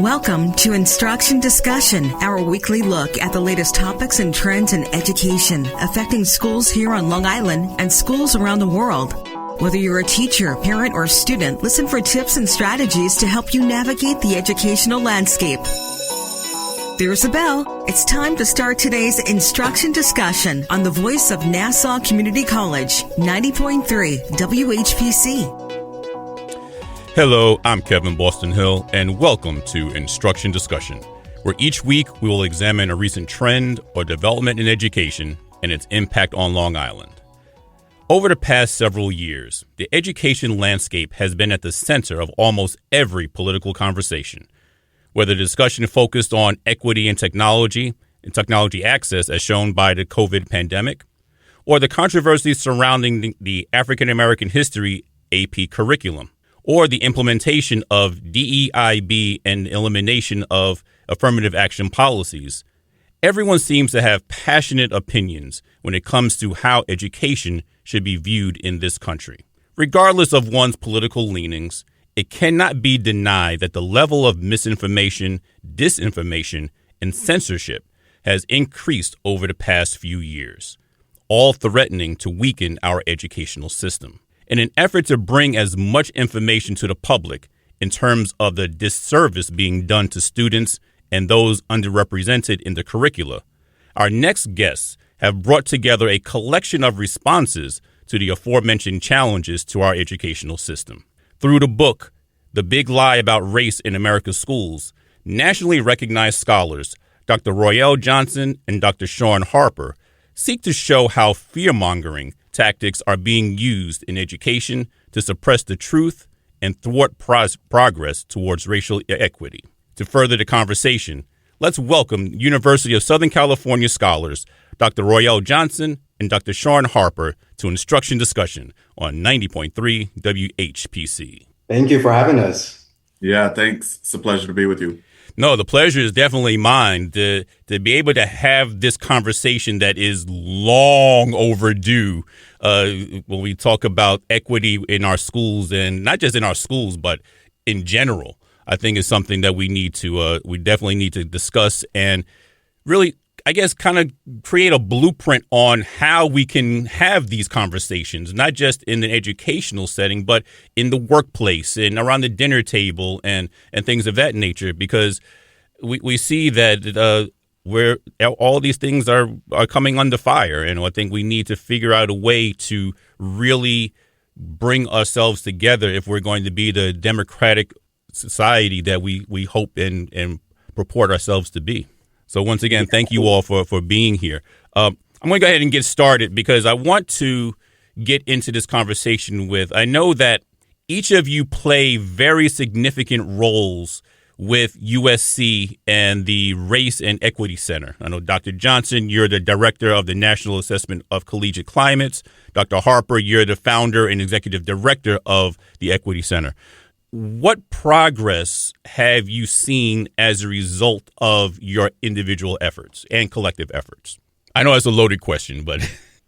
Welcome to Instruction Discussion, our weekly look at the latest topics and trends in education affecting schools here on Long Island and schools around the world. Whether you're a teacher, parent, or student, listen for tips and strategies to help you navigate the educational landscape. There's a bell. It's time to start today's Instruction Discussion on the voice of Nassau Community College, 90.3 WHPC. Hello, I'm Kevin Boston Hill, and welcome to Instruction Discussion, where each week we will examine a recent trend or development in education and its impact on Long Island. Over the past several years, the education landscape has been at the center of almost every political conversation, whether the discussion focused on equity in technology and technology access as shown by the COVID pandemic, or the controversy surrounding the African American History AP curriculum, or the implementation of DEIB and elimination of affirmative action policies. Everyone seems to have passionate opinions when it comes to how education should be viewed in this country. Regardless of one's political leanings, it cannot be denied that the level of misinformation, disinformation, and censorship has increased over the past few years, all threatening to weaken our educational system. In an effort to bring as much information to the public in terms of the disservice being done to students and those underrepresented in the curricula, our next guests have brought together a collection of responses to the aforementioned challenges to our educational system. Through the book, The Big Lie About Race in America's Schools, nationally recognized scholars Dr. Royel Johnson and Dr. Shaun Harper seek to show how fear-mongering tactics are being used in education to suppress the truth and thwart progress towards racial equity. To further the conversation, let's welcome University of Southern California scholars Dr. Royel Johnson and Dr. Shaun Harper to Instruction Discussion on 90.3 WHPC. Thank you for having us. Yeah, thanks. It's a pleasure to be with you. No, the pleasure is definitely mine to be able to have this conversation that is long overdue when we talk about equity in our schools, and not just in our schools, but in general. I think it's something that we definitely need to discuss and really, I guess, kind of create a blueprint on how we can have these conversations, not just in an educational setting, but in the workplace and around the dinner table and things of that nature, because we see that where all these things are coming under fire. And I think we need to figure out a way to really bring ourselves together if we're going to be the democratic society that we hope and purport ourselves to be. So once again, thank you all for being here. I'm going to go ahead and get started because I want to get into this conversation with, I know that each of you play very significant roles with USC and the Race and Equity Center. I know, Dr. Johnson, you're the director of the National Assessment of Collegiate Climates. Dr. Harper, you're the founder and executive director of the Equity Center. What progress have you seen as a result of your individual efforts and collective efforts? I know it's a loaded question, but...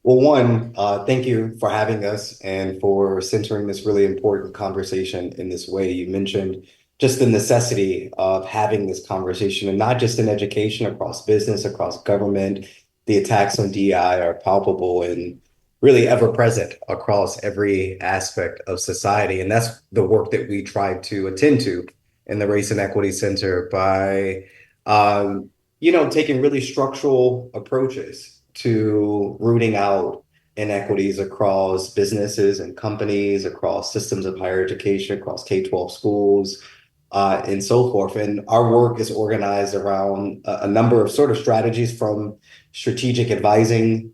Well, one, thank you for having us and for centering this really important conversation in this way. You mentioned just the necessity of having this conversation, and not just in education, across business, across government. The attacks on DEI are palpable and really ever present across every aspect of society. And that's the work that we try to attend to in the Race and Equity Center by, taking really structural approaches to rooting out inequities across businesses and companies, across systems of higher education, across K-12 schools, and so forth. And our work is organized around a number of sort of strategies, from strategic advising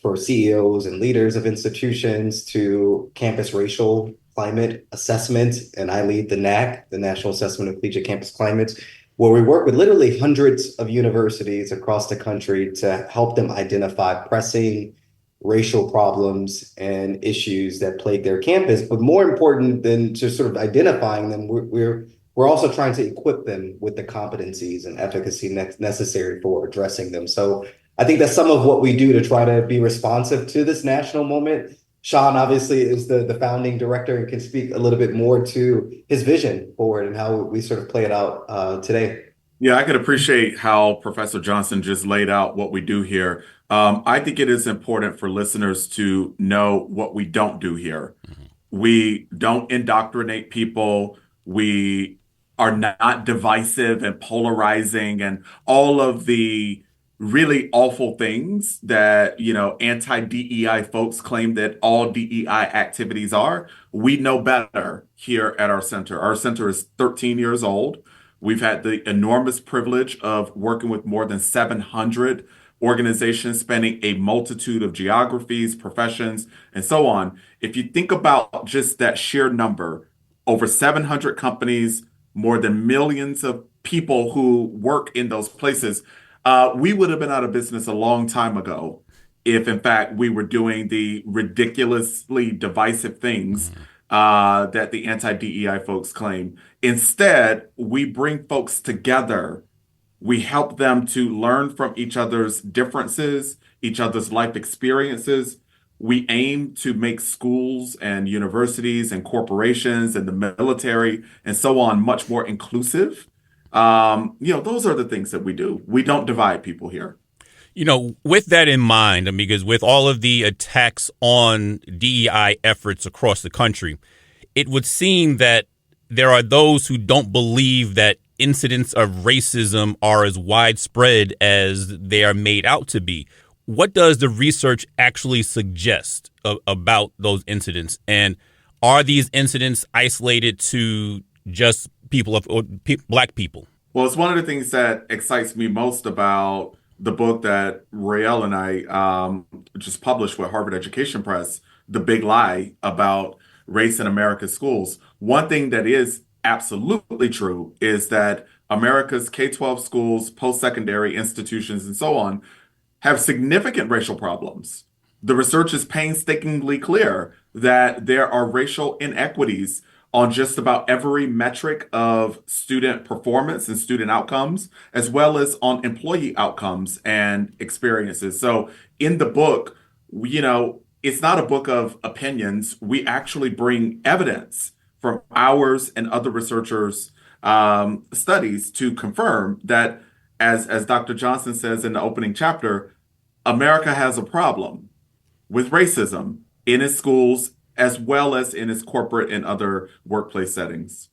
for CEOs and leaders of institutions to campus racial climate assessment. And I lead the NAC, the National Assessment of Collegiate Campus Climates, where we work with literally hundreds of universities across the country to help them identify pressing racial problems and issues that plague their campus. But more important than just sort of identifying them, we're also trying to equip them with the competencies and efficacy necessary for addressing them. So I think that's some of what we do to try to be responsive to this national moment, Shaun obviously is the founding director and can speak a little bit more to his vision for it and how we sort of play it out today. Yeah, I could appreciate how Professor Johnson just laid out what we do here. I think it is important for listeners to know what we don't do here. We don't indoctrinate people. We are not divisive and polarizing and all of the really awful things that, anti-DEI folks claim that all DEI activities are. We know better here at our center. Our center is 13 years old. We've had the enormous privilege of working with more than 700 organizations spanning a multitude of geographies, professions, and so on. If you think about just that sheer number, over 700 companies, more than millions of people who work in those places, we would have been out of business a long time ago if, in fact, we were doing the ridiculously divisive things that the anti-DEI folks claim. Instead, we bring folks together. We help them to learn from each other's differences, each other's life experiences. We aim to make schools and universities and corporations and the military and so on much more inclusive. Those are the things that we do. We don't divide people here. With that in mind, because with all of the attacks on DEI efforts across the country, it would seem that there are those who don't believe that incidents of racism are as widespread as they are made out to be. What does the research actually suggest about those incidents? And are these incidents isolated to just Black people? Well, it's one of the things that excites me most about the book that Royel and I just published with Harvard Education Press, The Big Lie About Race in America's Schools. One thing that is absolutely true is that America's K-12 schools, post-secondary institutions, and so on have significant racial problems. The research is painstakingly clear that there are racial inequities on just about every metric of student performance and student outcomes, as well as on employee outcomes and experiences. So in the book, it's not a book of opinions. We actually bring evidence from ours and other researchers' studies to confirm that, as Dr. Johnson says in the opening chapter, America has a problem with racism in its schools as well as in its corporate and other workplace settings.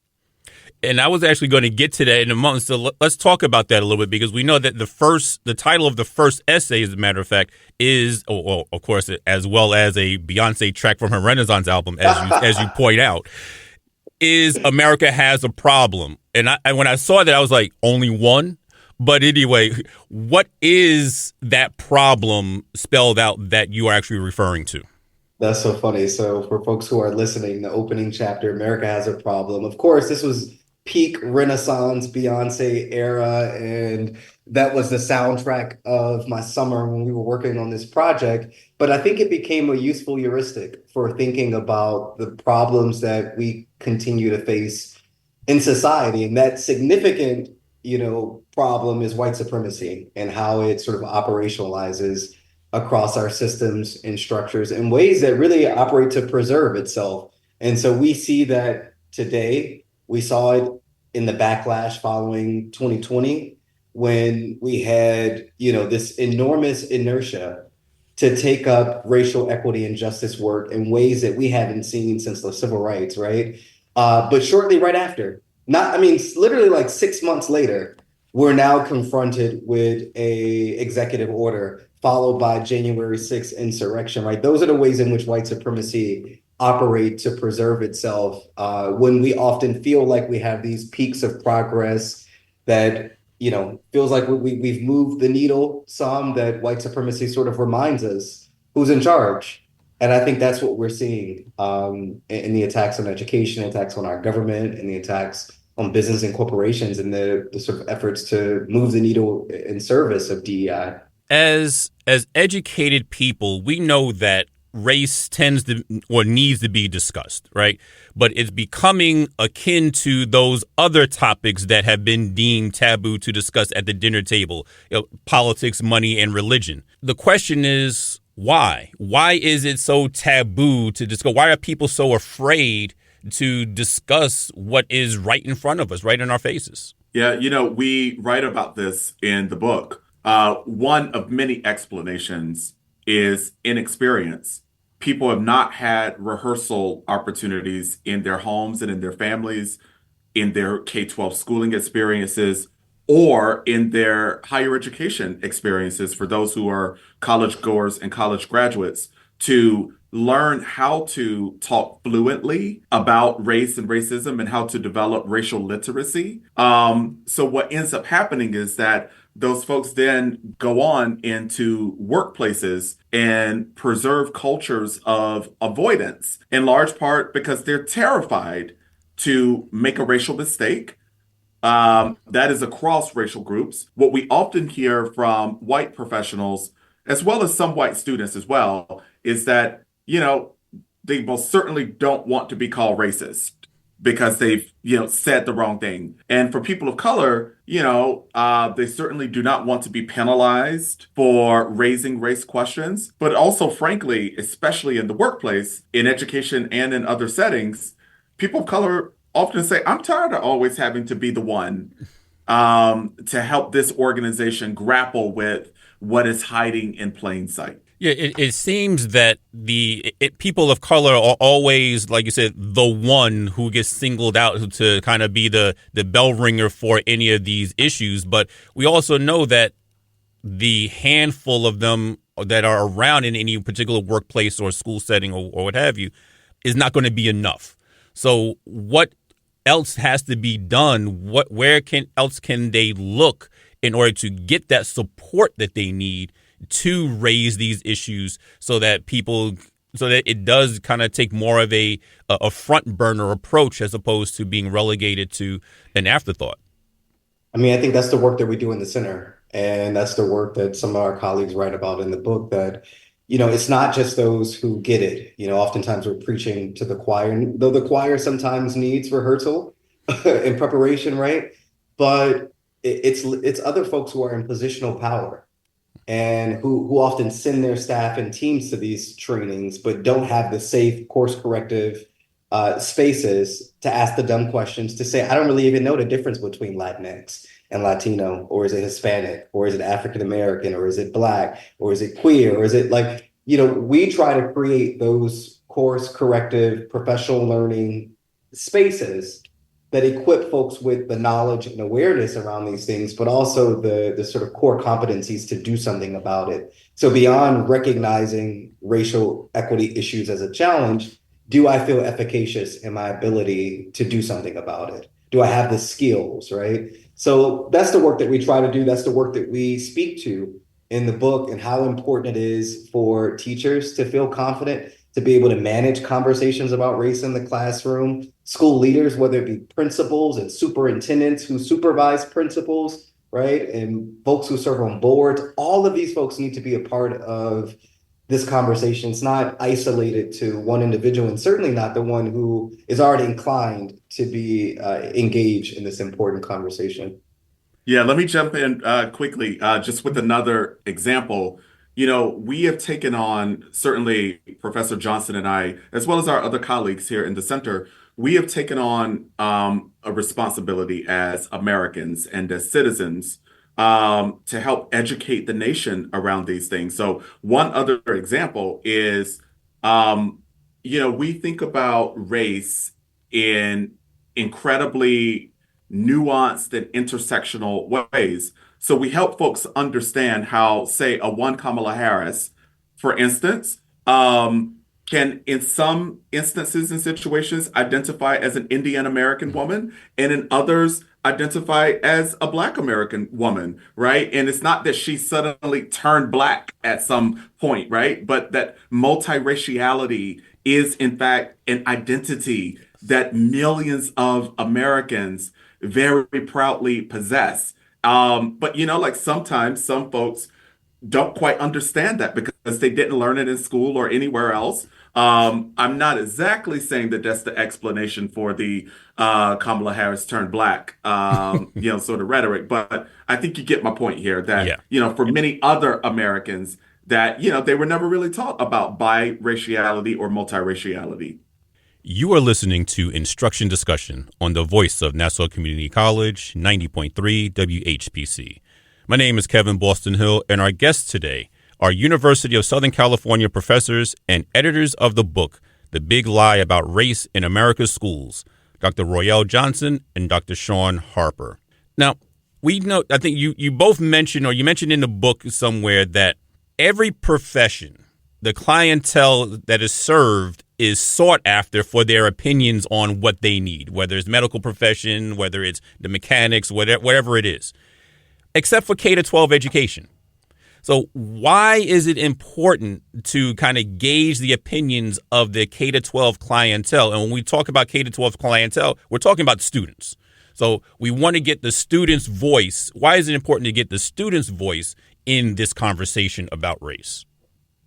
And I was actually going to get to that in a moment. So let's talk about that a little bit, because we know that the title of the first essay, as a matter of fact, is, of course, as well as a Beyonce track from her Renaissance album, as you point out, is America Has a Problem. And when I saw that, I was like, only one? But anyway, what is that problem spelled out that you are actually referring to? That's so funny. So for folks who are listening, the opening chapter, America Has a Problem. Of course, this was peak Renaissance Beyonce era, and that was the soundtrack of my summer when we were working on this project. But I think it became a useful heuristic for thinking about the problems that we continue to face in society. And that significant, problem is white supremacy and how it sort of operationalizes across our systems and structures in ways that really operate to preserve itself. And so we see that today. We saw it in the backlash following 2020, when we had, this enormous inertia to take up racial equity and justice work in ways that we haven't seen since the civil rights, right? But shortly right after, literally like 6 months later, we're now confronted with a executive order followed by January 6th insurrection, right? Those are the ways in which white supremacy operate to preserve itself, when we often feel like we have these peaks of progress that, feels like we've moved the needle some, that white supremacy sort of reminds us who's in charge. And I think that's what we're seeing in the attacks on education, attacks on our government, and the attacks on business and corporations, and the sort of efforts to move the needle in service of DEI. As educated people, we know that race tends to or needs to be discussed, right? But it's becoming akin to those other topics that have been deemed taboo to discuss at the dinner table, politics, money, and religion. The question is, Why? Why is it so taboo to discuss? Why are people so afraid to discuss what is right in front of us, right in our faces? Yeah, we write about this in the book. One of many explanations is inexperience. People have not had rehearsal opportunities in their homes and in their families, in their K-12 schooling experiences, or in their higher education experiences for those who are college goers and college graduates to learn how to talk fluently about race and racism and how to develop racial literacy. So what ends up happening is that those folks then go on into workplaces and preserve cultures of avoidance, in large part because they're terrified to make a racial mistake. That is across racial groups. What we often hear from white professionals, as well as some white students as well, is that, they most certainly don't want to be called racist because they've, said the wrong thing. And for people of color, they certainly do not want to be penalized for raising race questions. But also, frankly, especially in the workplace, in education and in other settings, people of color often say, I'm tired of always having to be the one to help this organization grapple with what is hiding in plain sight. Yeah, it seems that people of color are always, like you said, the one who gets singled out to kind of be the bell ringer for any of these issues. But we also know that the handful of them that are around in any particular workplace or school setting or what have you is not going to be enough. So what else has to be done? Where else can they look in order to get that support that they need to raise these issues so that it does kind of take more of a front burner approach as opposed to being relegated to an afterthought? I mean, I think that's the work that we do in the center. And that's the work that some of our colleagues write about in the book, that, it's not just those who get it. Oftentimes we're preaching to the choir, though the choir sometimes needs rehearsal in preparation, right? But it's other folks who are in positional power and who often send their staff and teams to these trainings, but don't have the safe course corrective spaces to ask the dumb questions, to say, I don't really even know the difference between Latinx and Latino, or is it Hispanic, or is it African American, or is it Black, or is it queer, or is it we try to create those course corrective professional learning spaces that equip folks with the knowledge and awareness around these things, but also the sort of core competencies to do something about it. So beyond recognizing racial equity issues as a challenge, do I feel efficacious in my ability to do something about it? Do I have the skills, right? So that's the work that we try to do. That's the work that we speak to in the book, and how important it is for teachers to feel confident to be able to manage conversations about race in the classroom, school leaders, whether it be principals and superintendents who supervise principals, right? And folks who serve on boards, all of these folks need to be a part of this conversation. It's not isolated to one individual, and certainly not the one who is already inclined to be engaged in this important conversation. Yeah, let me jump in quickly, just with another example. We have taken on, certainly Professor Johnson and I, as well as our other colleagues here in the center, we have taken on a responsibility as Americans and as citizens to help educate the nation around these things. So one other example is, we think about race in incredibly nuanced and intersectional ways. So we help folks understand how, say, a one Kamala Harris, for instance, can in some instances and situations identify as an Indian American woman, and in others identify as a Black American woman, right? And it's not that she suddenly turned Black at some point, right? But that multiraciality is in fact an identity that millions of Americans very proudly possess. But sometimes some folks don't quite understand that because they didn't learn it in school or anywhere else. I'm not exactly saying that that's the explanation for the Kamala Harris turned Black, sort of rhetoric, but I think you get my point here that, Yeah. for many other Americans, that, they were never really taught about biraciality or multiraciality. You are listening to Instruction Discussion on the voice of Nassau Community College, 90.3 WHPC. My name is Kevin Boston Hill, and our guests today are University of Southern California professors and editors of the book, The Big Lie About Race in America's Schools, Dr. Royel Johnson and Dr. Shaun Harper. Now, we know, I think you both mentioned, or you mentioned in the book somewhere, that every profession, the clientele that is served is sought after for their opinions on what they need, whether it's medical profession, whether it's the mechanics, whatever it is, except for K-12 education. So why is it important to kind of gauge the opinions of the K-12 clientele? And when we talk about K-12 clientele, we're talking about students. So we want to get the student's voice. Why is it important to get the student's voice in this conversation about race?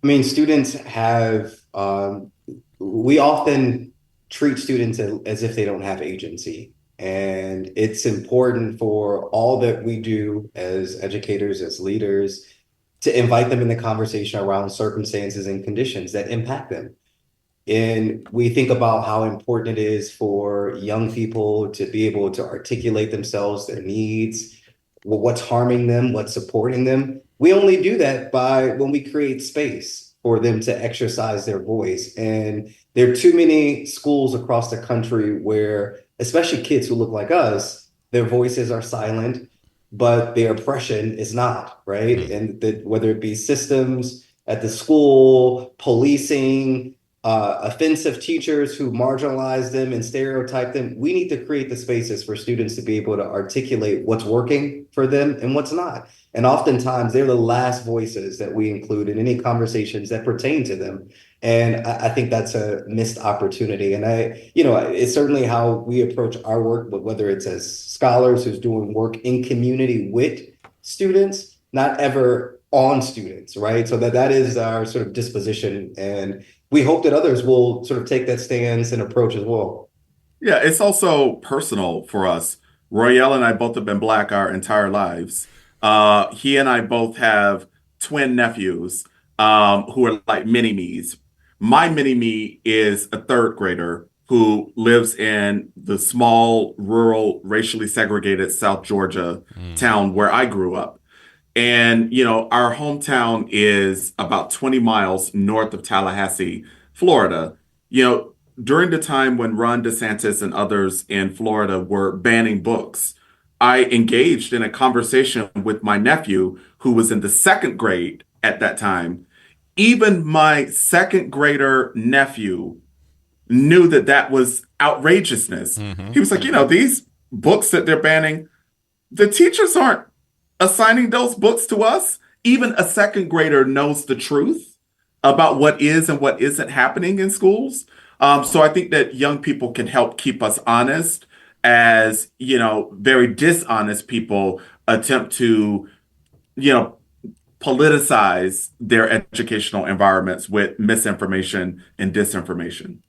I mean, students have, we often treat students as if they don't have agency. And it's important for all that we do as educators, as leaders, to invite them in the conversation around circumstances and conditions that impact them. And we think about how important it is for young people to be able to articulate themselves, their needs, what's harming them, what's supporting them. We only do that when we create space for them to exercise their voice. And there are too many schools across the country where, especially kids who look like us, their voices are silent, but their oppression is not, right? Mm-hmm. And that whether it be systems at the school, policing, offensive teachers who marginalize them and stereotype them, we need to create the spaces for students to be able to articulate what's working for them and what's not. And oftentimes they're the last voices that we include in any conversations that pertain to them. And I think that's a missed opportunity. And it's certainly how we approach our work, but whether it's as scholars who's doing work in community with students, not ever on students, right? So that is our sort of disposition. And we hope that others will sort of take that stance and approach as well. Yeah, it's also personal for us. Royel and I both have been Black our entire lives. He and I both have twin nephews who are like mini-me's. My mini-me is a third grader who lives in the small, rural, racially segregated South Georgia town where I grew up. And, our hometown is about 20 miles north of Tallahassee, Florida. During the time when Ron DeSantis and others in Florida were banning books, I engaged in a conversation with my nephew who was in the second grade at that time. Even my second grader nephew knew that was outrageousness. Mm-hmm. He was like, these books that they're banning, the teachers aren't assigning those books to us. Even a second grader knows the truth about what is and what isn't happening in schools. So I think that young people can help keep us honest as, very dishonest people attempt to, politicize their educational environments with misinformation and disinformation.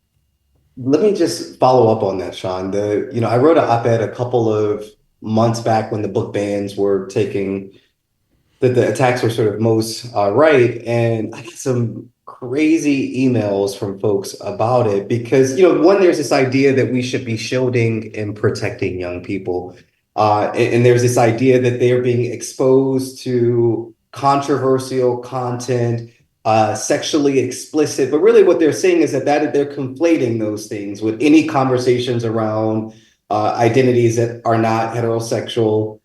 Let me just follow up on that, Shaun. I wrote an op-ed a couple of months back when the book bans were the attacks were sort of most right. And I got some crazy emails from folks about it because, one, there's this idea that we should be shielding and protecting young people. And there's this idea that they are being exposed to controversial content, sexually explicit. But really what they're saying is that they're conflating those things with any conversations around identities that are not heterosexual,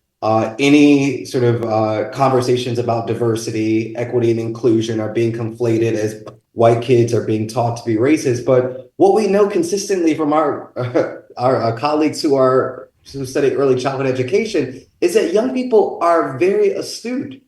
any sort of conversations about diversity, equity, and inclusion are being conflated as white kids are being taught to be racist. But what we know consistently from our colleagues who study early childhood education is that young people are very astute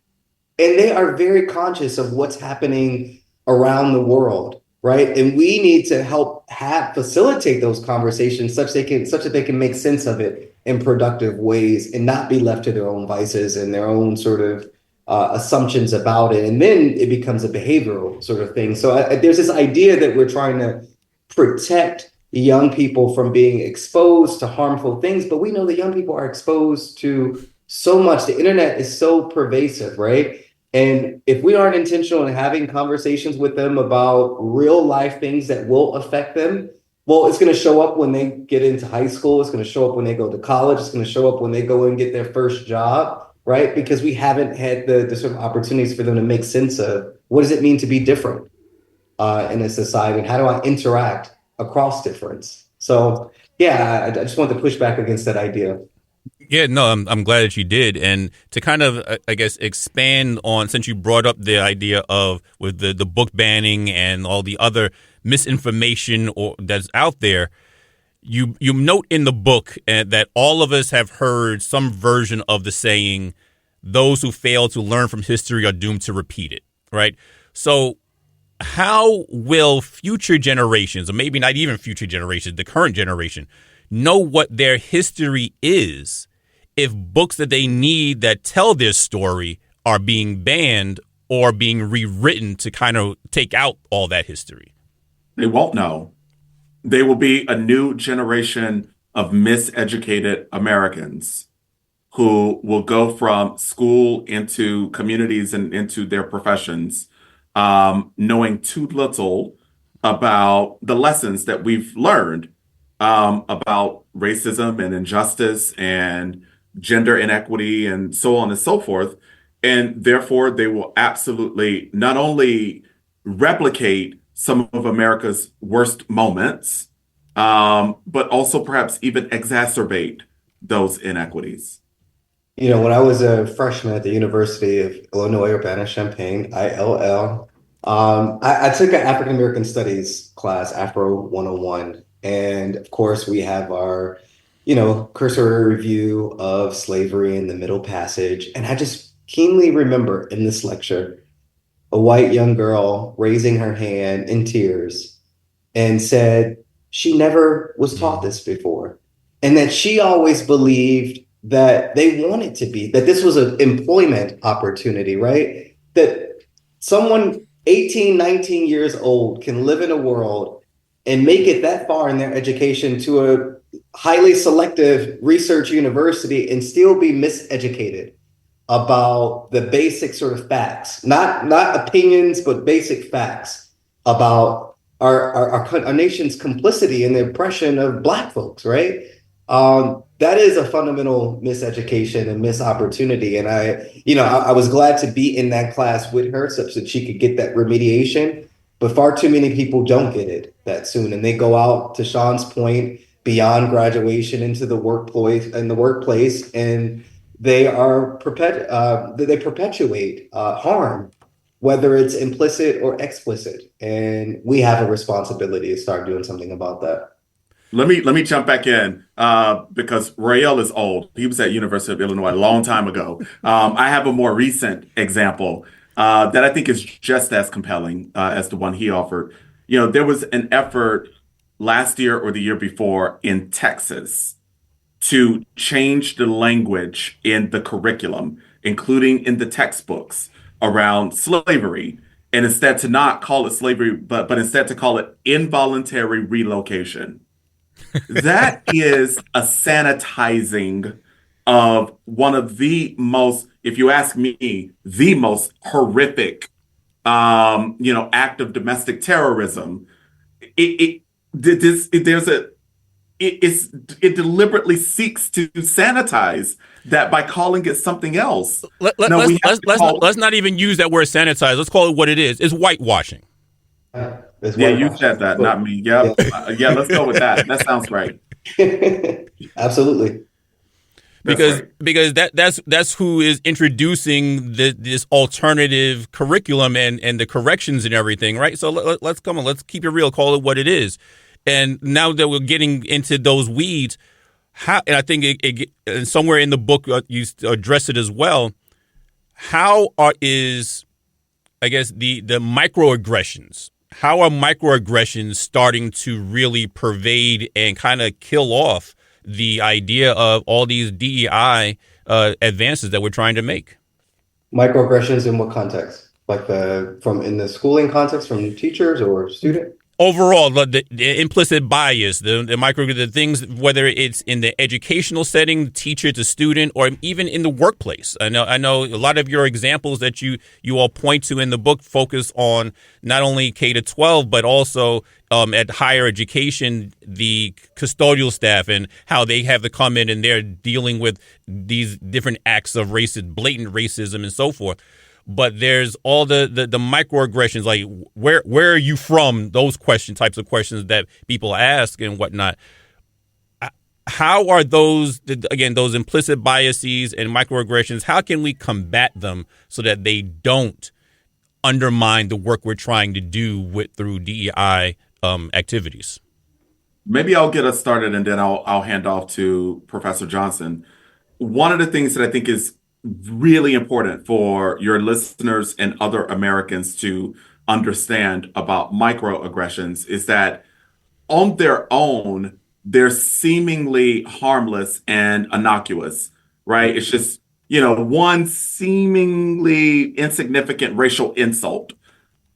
and they are very conscious of what's happening around the world. Right. And we need to help facilitate those conversations such that they can make sense of it in productive ways and not be left to their own vices and their own sort of assumptions about it. And then it becomes a behavioral sort of thing. So there's this idea that we're trying to protect young people from being exposed to harmful things. But we know that young people are exposed to so much. The internet is so pervasive. Right. And if we aren't intentional in having conversations with them about real life things that will affect them, well, it's going to show up when they get into high school. It's going to show up when they go to college. It's going to show up when they go and get their first job, right? Because we haven't had the sort of opportunities for them to make sense of what does it mean to be different in a society, and how do I interact across difference? So, yeah, I just want to push back against that idea. Yeah, no, I'm glad that you did. And to kind of, I guess, expand on, since you brought up the idea of with the book banning and all the other misinformation that's out there, you note in the book that all of us have heard some version of the saying, those who fail to learn from history are doomed to repeat it, right? So how will future generations, or maybe not even future generations, the current generation, know what their history is if books that they need that tell their story are being banned or being rewritten to kind of take out all that history? They won't know. They will be a new generation of miseducated Americans who will go from school into communities and into their professions, knowing too little about the lessons that we've learned about racism and injustice and gender inequity and so on and so forth. And therefore, they will absolutely not only replicate some of America's worst moments, but also perhaps even exacerbate those inequities. You know, when I was a freshman at the University of Illinois Urbana-Champaign, ILL, I took an African American Studies class, Afro 101. And of course, we have our, cursory review of slavery in the Middle Passage. And I just keenly remember in this lecture, a white young girl raising her hand in tears and said she never was taught this before, and that she always believed that they wanted to be, that this was an employment opportunity, right? That someone 18, 19 years old can live in a world and make it that far in their education to a highly selective research university and still be miseducated about the basic sort of facts, not opinions, but basic facts about our nation's complicity in the oppression of Black folks, right? That is a fundamental miseducation and missed opportunity. And I was glad to be in that class with her such that she could get that remediation. But far too many people don't get it that soon. And they go out, to Shaun's point, beyond graduation into the workplace, and they perpetuate harm, whether it's implicit or explicit. And we have a responsibility to start doing something about that. Let me jump back in because Royel is old. He was at University of Illinois a long time ago. I have a more recent example that I think is just as compelling as the one he offered. There was an effort last year or the year before in Texas to change the language in the curriculum, including in the textbooks, around slavery, and instead to not call it slavery, but instead to call it involuntary relocation. That is a sanitizing of one of the most, if you ask me, the most horrific, act of domestic terrorism. It deliberately seeks to sanitize that by calling it something else. Let's not even use that word sanitize. Let's call it what it is. It's whitewashing. Yeah, you said that, not me. Yep. Yeah, let's go with that. That sounds right. Absolutely. Because that's who is introducing this alternative curriculum and the corrections and everything, right? So let's keep it real, call it what it is. And now that we're getting into those weeds, and I think it somewhere in the book you address it as well. Is the microaggressions? How are microaggressions starting to really pervade and kind of kill off the idea of all these DEI advances that we're trying to make? Microaggressions in what context? Like in the schooling context from teachers or students? overall, the implicit bias, the things, whether it's in the educational setting, teacher to student, or even in the workplace. I know a lot of your examples that you all point to in the book focus on not only K to 12, but also at higher education, the custodial staff and how they have to come in and they're dealing with these different acts of blatant racism and so forth. But there's all the microaggressions, like where are you from? Those types of questions that people ask and whatnot. How are those implicit biases and microaggressions? How can we combat them so that they don't undermine the work we're trying to do through DEI activities? Maybe I'll get us started and then I'll hand off to Professor Johnson. One of the things that I think is really important for your listeners and other Americans to understand about microaggressions is that on their own, they're seemingly harmless and innocuous, right? It's just, one seemingly insignificant racial insult,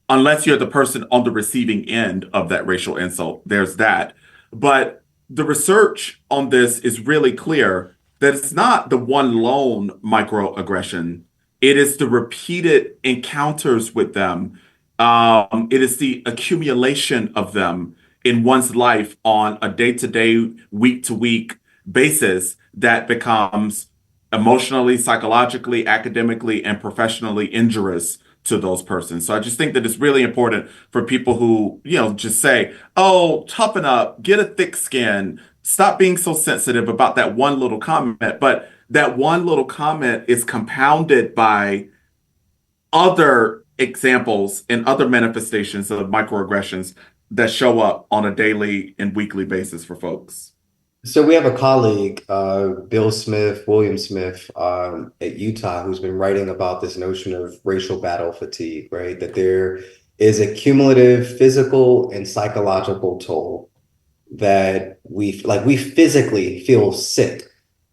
unless you're the person on the receiving end of that racial insult. There's that. But the research on this is really clear that it's not the one lone microaggression. It is the repeated encounters with them. It is the accumulation of them in one's life on a day-to-day, week-to-week basis that becomes emotionally, psychologically, academically, and professionally injurious to those persons. So I just think that it's really important for people who, just say, oh, toughen up, get a thick skin, stop being so sensitive about that one little comment. But that one little comment is compounded by other examples and other manifestations of microaggressions that show up on a daily and weekly basis for folks. So we have a colleague, William Smith, at Utah, who's been writing about this notion of racial battle fatigue, right? That there is a cumulative physical and psychological toll that we physically feel sick,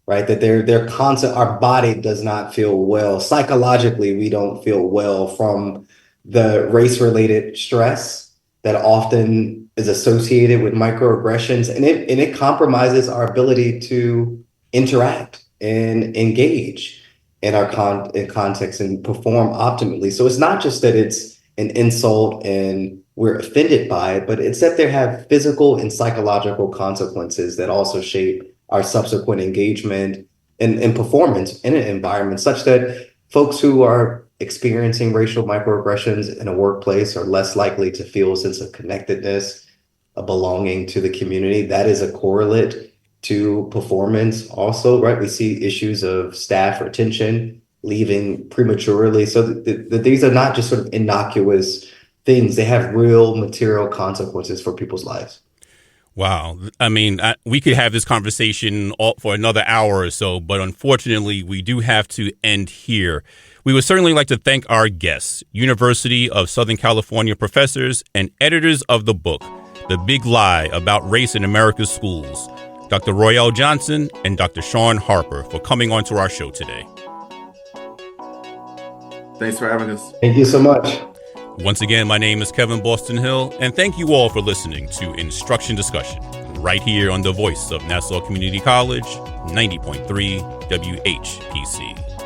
right? That they're constant, our body does not feel well. Psychologically, we don't feel well from the race-related stress that often is associated with microaggressions, and it compromises our ability to interact and engage in our context and perform optimally. So it's not just that it's an insult and we're offended by it, but it's that there have physical and psychological consequences that also shape our subsequent engagement and performance in an environment such that folks who are experiencing racial microaggressions in a workplace are less likely to feel a sense of connectedness, a belonging to the community. That is a correlate to performance also, right? We see issues of staff retention, leaving prematurely. So these are not just sort of innocuous things. They have real material consequences for people's lives. Wow. I mean, we could have this conversation for another hour or so, but unfortunately, we do have to end here. We would certainly like to thank our guests, University of Southern California professors and editors of the book, The Big Lie About Race in America's Schools, Dr. Royel Johnson and Dr. Shaun Harper, for coming onto our show today. Thanks for having us. Thank you so much. Once again, my name is Kevin Boston Hill, and thank you all for listening to Instruction Discussion, right here on the voice of Nassau Community College, 90.3 WHPC.